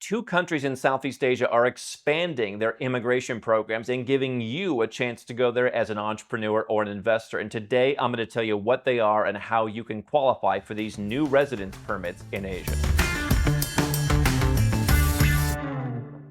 Two countries in Southeast Asia are expanding their immigration programs and giving you a chance to go there as an entrepreneur or an investor. And today I'm going to tell you what they are and how you can qualify for these new residence permits in Asia.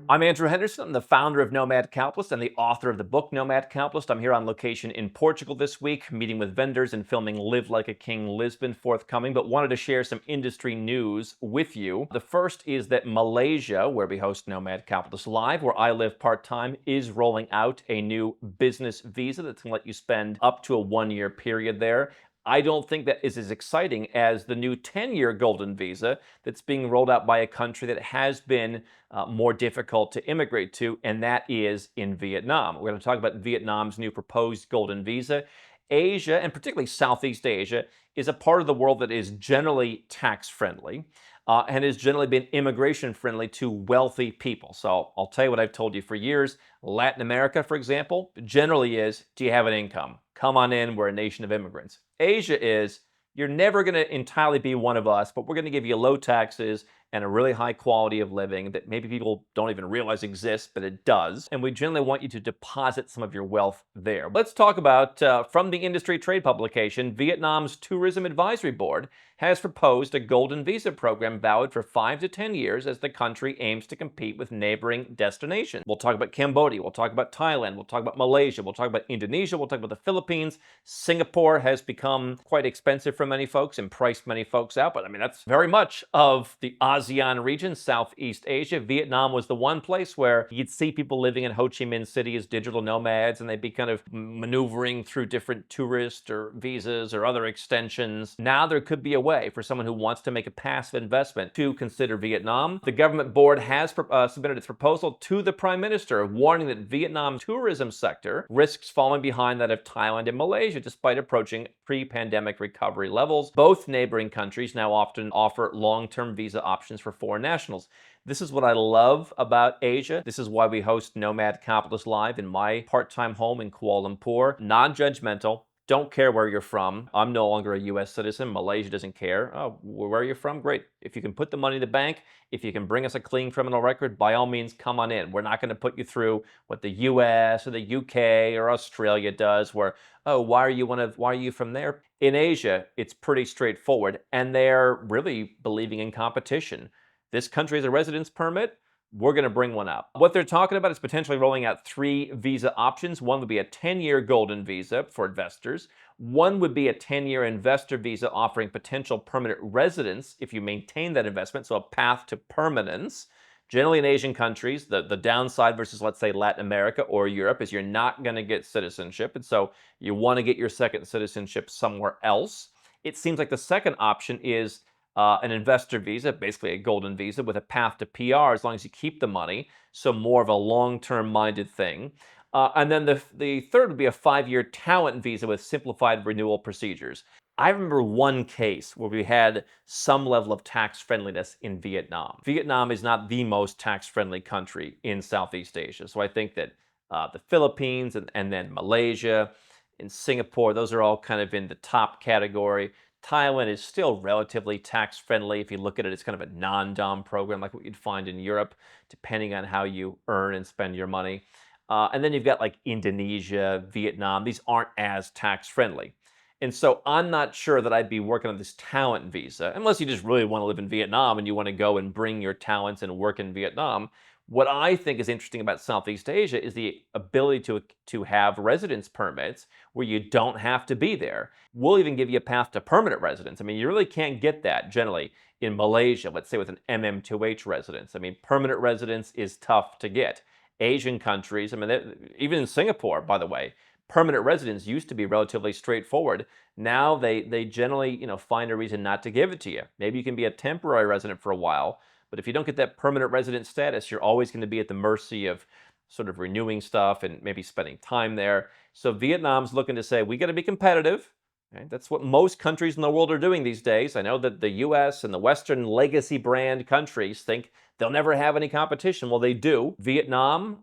I'm Andrew Henderson. I'm the founder of Nomad Capitalist and the author of the book Nomad Capitalist. I'm here on location in Portugal this week, meeting with vendors and filming Live Like a King Lisbon forthcoming, but wanted to share some industry news with you. The first is that Malaysia, where we host Nomad Capitalist Live, where I live part-time, is rolling out a new business visa that's going to let you spend up to a 1-year period there. I don't think that is as exciting as the new 10-year golden visa that's being rolled out by a country that has been more difficult to immigrate to, and that is in Vietnam. We're going to talk about Vietnam's new proposed golden visa. Asia, and particularly Southeast Asia, is a part of the world that is generally tax-friendly and has generally been immigration-friendly to wealthy people. So I'll tell you what I've told you for years. Latin America, for example, generally is, do you have an income? Come on in, we're a nation of immigrants. Asia is, you're never going to entirely be one of us, but we're going to give you low taxes and a really high quality of living that maybe people don't even realize exists, but it does. And we generally want you to deposit some of your wealth there. Let's talk about, from the industry trade publication, Vietnam's Tourism Advisory Board has proposed a golden visa program valid for 5 to 10 years as the country aims to compete with neighboring destinations. We'll talk about Cambodia, we'll talk about Thailand, we'll talk about Malaysia, we'll talk about Indonesia, we'll talk about the Philippines. Singapore has become quite expensive for many folks and priced many folks out, but I mean, that's very much of the ASEAN region, Southeast Asia. Vietnam was the one place where you'd see people living in Ho Chi Minh City as digital nomads, and they'd be kind of maneuvering through different tourist or visas or other extensions. Now there could be a way for someone who wants to make a passive investment to consider Vietnam. The government board has submitted its proposal to the Prime Minister, warning that Vietnam's tourism sector risks falling behind that of Thailand and Malaysia, despite approaching pre-pandemic recovery levels. Both neighboring countries now often offer long-term visa options for foreign nationals. This is what I love about Asia. This is why we host Nomad Capitalist Live in my part-time home in Kuala Lumpur. Non-judgmental. Don't care where you're from. I'm no longer a US citizen. Malaysia doesn't care. Oh, where are you from? Great. If you can put the money in the bank, if you can bring us a clean criminal record, by all means, come on in. We're not going to put you through what the US or the UK or Australia does, where, oh, why are you from there? In Asia, it's pretty straightforward, and they're really believing in competition. This country has a residence permit. We're going to bring one up. What they're talking about is potentially rolling out 3 visa options. One would be a 10-year golden visa for investors. One would be a 10-year investor visa offering potential permanent residence if you maintain that investment, so a path to permanence. Generally in Asian countries, the downside versus, let's say, Latin America or Europe is you're not going to get citizenship, and so you want to get your second citizenship somewhere else. It seems like the second option is an investor visa, basically a golden visa with a path to PR as long as you keep the money, so more of a long-term minded thing. And then the third would be a 5-year talent visa with simplified renewal procedures. I remember one case where we had some level of tax friendliness in Vietnam. Vietnam is not the most tax-friendly country in Southeast Asia, so I think that the Philippines and then Malaysia and Singapore, those are all kind of in the top category. Thailand is still relatively tax-friendly. If you look at it, it's kind of a non-dom program like what you'd find in Europe, depending on how you earn and spend your money. And then you've got like Indonesia, Vietnam. These aren't as tax-friendly. And so I'm not sure that I'd be working on this talent visa, unless you just really want to live in Vietnam and you want to go and bring your talents and work in Vietnam. What I think is interesting about Southeast Asia is the ability to have residence permits where you don't have to be there. We'll even give you a path to permanent residence. I mean, you really can't get that generally in Malaysia, let's say with an MM2H residence. I mean, permanent residence is tough to get. Asian countries, I mean, even in Singapore, by the way, permanent residence used to be relatively straightforward. Now they generally, find a reason not to give it to you. Maybe you can be a temporary resident for a while, but if you don't get that permanent resident status, you're always going to be at the mercy of sort of renewing stuff and maybe spending time there. So Vietnam's looking to say, we got to be competitive. Okay? That's what most countries in the world are doing these days. I know that the US and the Western legacy brand countries think they'll never have any competition. Well, they do. Vietnam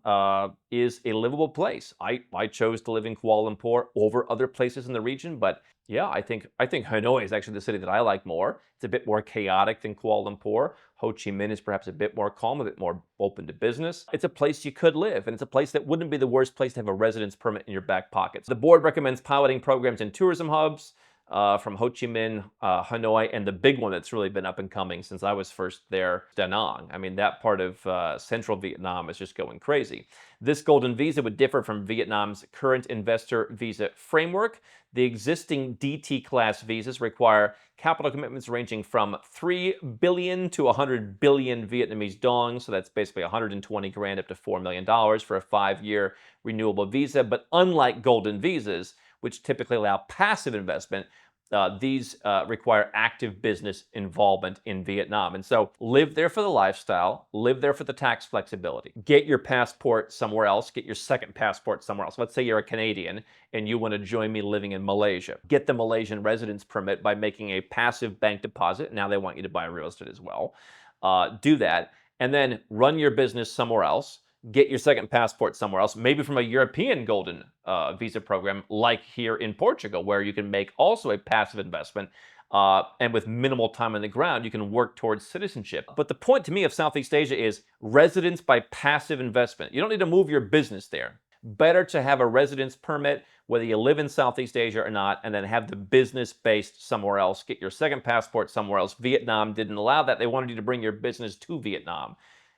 is a livable place. I chose to live in Kuala Lumpur over other places in the region, but yeah, I think Hanoi is actually the city that I like more. It's a bit more chaotic than Kuala Lumpur. Ho Chi Minh is perhaps a bit more calm, a bit more open to business. It's a place you could live, and it's a place that wouldn't be the worst place to have a residence permit in your back pocket. The board recommends piloting programs in tourism hubs from Ho Chi Minh, Hanoi, and the big one that's really been up and coming since I was first there, Da Nang. I mean, that part of central Vietnam is just going crazy. This golden visa would differ from Vietnam's current investor visa framework. The existing DT class visas require capital commitments ranging from 3 billion to 100 billion Vietnamese dong, so that's basically 120 grand up to $4 million for a 5-year renewable visa. But unlike golden visas, which typically allow passive investment, these require active business involvement in Vietnam. And so live there for the lifestyle, live there for the tax flexibility. Get your passport somewhere else, get your second passport somewhere else. Let's say you're a Canadian and you want to join me living in Malaysia. Get the Malaysian residence permit by making a passive bank deposit. Now they want you to buy real estate as well. Do that, and then run your business somewhere else. Get your second passport somewhere else, maybe from a European golden visa program like here in Portugal, where you can make also a passive investment, and with minimal time on the ground, you can work towards citizenship. But the point to me of Southeast Asia is residence by passive investment. You don't need to move your business there. Better to have a residence permit, whether you live in Southeast Asia or not, and then have the business based somewhere else. Get your second passport somewhere else. Vietnam didn't allow that. They wanted you to bring your business to Vietnam.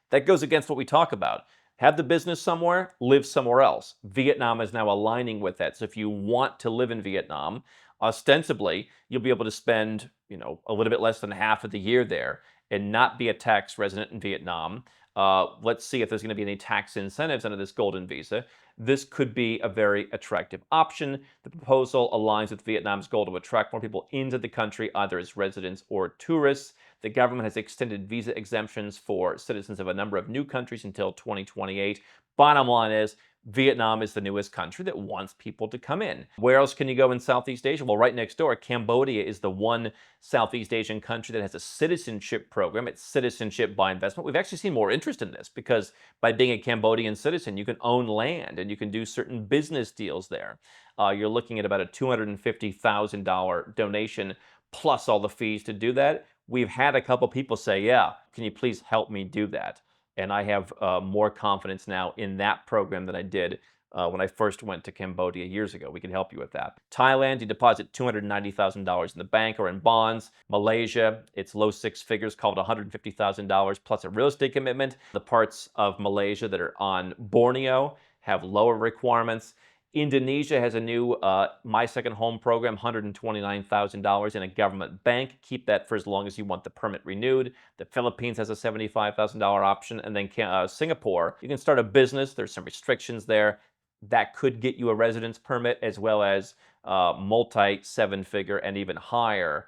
That goes against what we talk about. Have the business somewhere, live somewhere else. Vietnam is now aligning with that. So if you want to live in Vietnam, ostensibly, you'll be able to spend, a little bit less than half of the year there and not be a tax resident in Vietnam. Let's see if there's going to be any tax incentives under this golden visa. This could be a very attractive option. The proposal aligns with Vietnam's goal to attract more people into the country, either as residents or tourists. The government has extended visa exemptions for citizens of a number of new countries until 2028. Bottom line is, Vietnam is the newest country that wants people to come in. Where else can you go in Southeast Asia? Well, right next door, Cambodia is the one Southeast Asian country that has a citizenship program. It's citizenship by investment. We've actually seen more interest in this because by being a Cambodian citizen, you can own land and you can do certain business deals there. You're looking at about a $250,000 donation plus all the fees to do that. We've had a couple people say, yeah, can you please help me do that? And I have more confidence now in that program than I did when I first went to Cambodia years ago. We can help you with that. Thailand, you deposit $290,000 in the bank or in bonds. Malaysia, it's low six figures, called $150,000 plus a real estate commitment. The parts of Malaysia that are on Borneo have lower requirements. Indonesia has a new My Second Home program, $129,000 in a government bank. Keep that for as long as you want the permit renewed. The Philippines has a $75,000 option. And then Singapore, you can start a business. There's some restrictions there. That could get you a residence permit as well as multi-seven-figure and even higher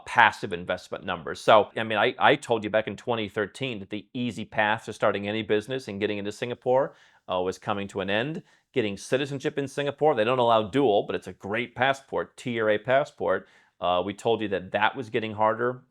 passive investment numbers. So, I mean, I told you back in 2013 that the easy path to starting any business and getting into Singapore was coming to an end. Getting citizenship in Singapore, they don't allow dual, but it's a great passport, Tier A passport. We told you that that was getting harder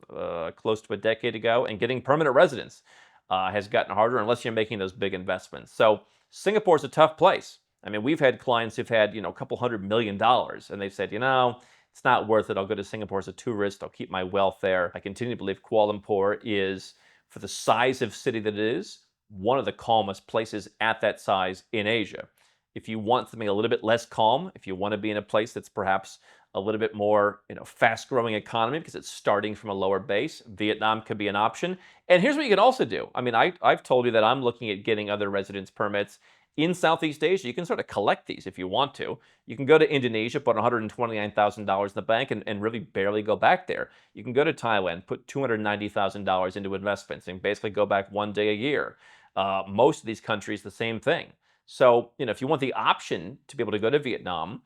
close to a decade ago, and getting permanent residence has gotten harder unless you're making those big investments. So Singapore's a tough place. I mean, we've had clients who've had, a couple $100 million, and they've said, it's not worth it. I'll go to Singapore as a tourist. I'll keep my wealth there. I continue to believe Kuala Lumpur is, for the size of city that it is, one of the calmest places at that size in Asia. If you want something a little bit less calm, if you want to be in a place that's perhaps a little bit more, fast-growing economy because it's starting from a lower base, Vietnam could be an option. And here's what you can also do. I mean, I've told you that I'm looking at getting other residence permits in Southeast Asia. You can sort of collect these if you want to. You can go to Indonesia, put $129,000 in the bank and really barely go back there. You can go to Thailand, put $290,000 into investments and basically go back one day a year. Most of these countries, the same thing. So, if you want the option to be able to go to Vietnam,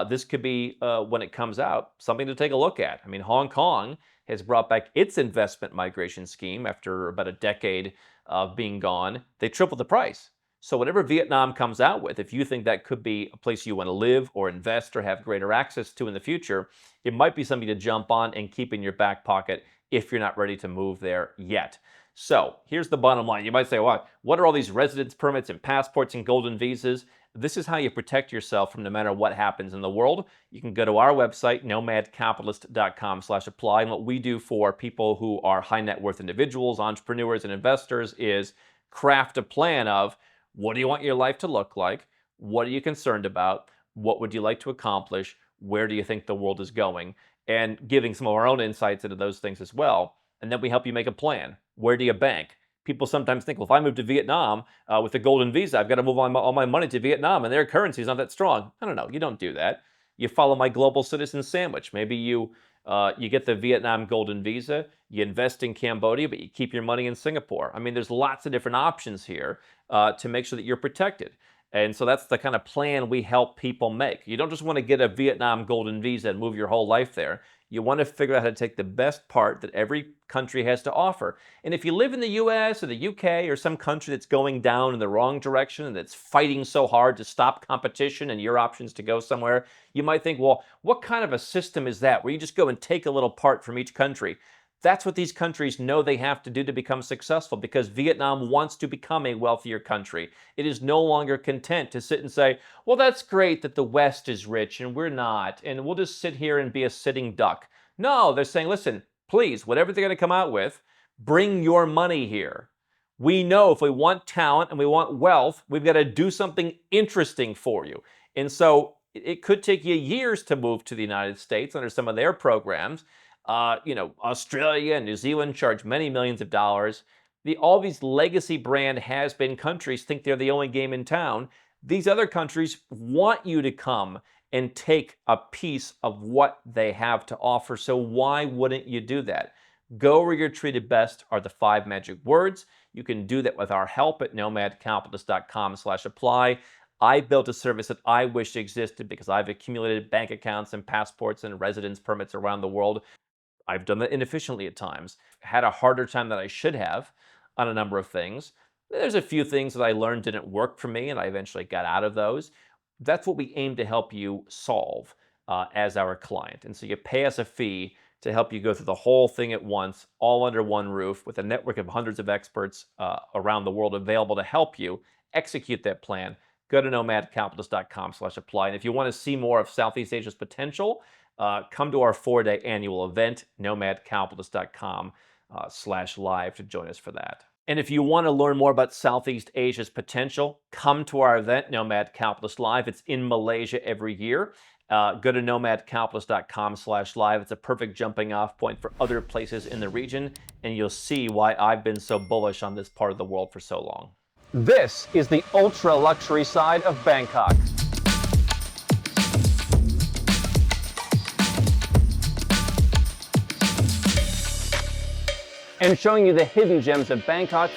this could be, when it comes out, something to take a look at. I mean, Hong Kong has brought back its investment migration scheme after about a decade of being gone. They tripled the price. So whatever Vietnam comes out with, if you think that could be a place you want to live or invest or have greater access to in the future, it might be something to jump on and keep in your back pocket if you're not ready to move there yet. So here's the bottom line. You might say, well, what are all these residence permits and passports and golden visas? This is how you protect yourself from no matter what happens in the world. You can go to our website, nomadcapitalist.com/apply. And what we do for people who are high net worth individuals, entrepreneurs, and investors is craft a plan of what do you want your life to look like? What are you concerned about? What would you like to accomplish? Where do you think the world is going? And giving some of our own insights into those things as well. And then we help you make a plan. Where do you bank? People sometimes think, well, if I move to Vietnam with a golden visa, I've got to move all my money to Vietnam and their currency is not that strong. No, you don't do that. You follow my global citizen sandwich. Maybe you get the Vietnam golden visa, you invest in Cambodia, but you keep your money in Singapore. I mean, there's lots of different options here to make sure that you're protected. And so that's the kind of plan we help people make. You don't just want to get a Vietnam golden visa and move your whole life there. You want to figure out how to take the best part that every country has to offer. And if you live in the US or the UK or some country that's going down in the wrong direction and that's fighting so hard to stop competition and your options to go somewhere, you might think, well, what kind of a system is that where you just go and take a little part from each country? That's what these countries know they have to do to become successful because Vietnam wants to become a wealthier country. It is no longer content to sit and say, well, that's great that the West is rich and we're not, and we'll just sit here and be a sitting duck. No, they're saying, listen, please, whatever they're going to come out with, bring your money here. We know if we want talent and we want wealth, we've got to do something interesting for you. And so it could take you years to move to the United States under some of their programs. Australia and New Zealand charge many millions of dollars. All these legacy brand has-been countries think they're the only game in town. These other countries want you to come and take a piece of what they have to offer. So why wouldn't you do that? Go where you're treated best are the 5 magic words. You can do that with our help at nomadcapitalist.com/apply. I built a service that I wish existed because I've accumulated bank accounts and passports and residence permits around the world. I've done that inefficiently at times, had a harder time than I should have on a number of things. There's a few things that I learned didn't work for me, and I eventually got out of those. That's what we aim to help you solve as our client. And so you pay us a fee to help you go through the whole thing at once, all under one roof, with a network of hundreds of experts around the world available to help you execute that plan. Go to nomadcapitalist.com/apply. And if you want to see more of Southeast Asia's potential, come to our 4-day annual event, nomadcapitalist.com/live to join us for that. And if you want to learn more about Southeast Asia's potential, come to our event, Nomad Capitalist Live. It's in Malaysia every year. Go to nomadcapitalist.com/live. It's a perfect jumping off point for other places in the region, and you'll see why I've been so bullish on this part of the world for so long. This is the ultra luxury side of Bangkok. And showing you the hidden gems of Bangkok.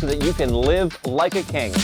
So that you can live like a king.